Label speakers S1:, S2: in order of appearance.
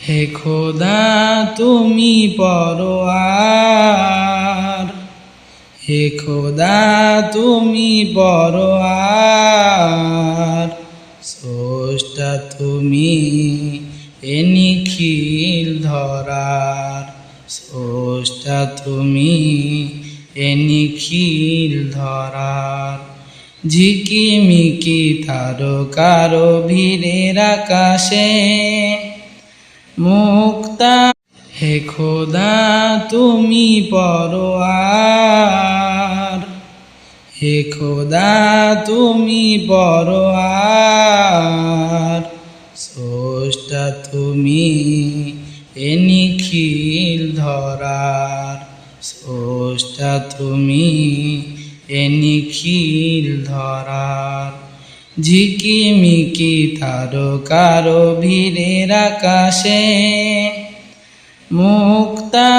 S1: হে খোদা তুমি পরোয়ার, হে খোদা তুমি পরোয়ার, স্রষ্টা তুমি এ নিখিল ধরার, স্রষ্টা তুমি এ নিখিল ধরার। ঝিকিমিকি তারকার ভিড়ের আকাশে মুক্তা, হে খোদা তুমি পরোয়ার, হে খোদা তুমি পরোয়ার, স্রষ্টা তুমি এ নিখিল ধরার, স্রষ্টা তুমি এ নিখিল ধরার। ঝিকিমিকি তারকার ভিড়ের আকাশে মুক্তা।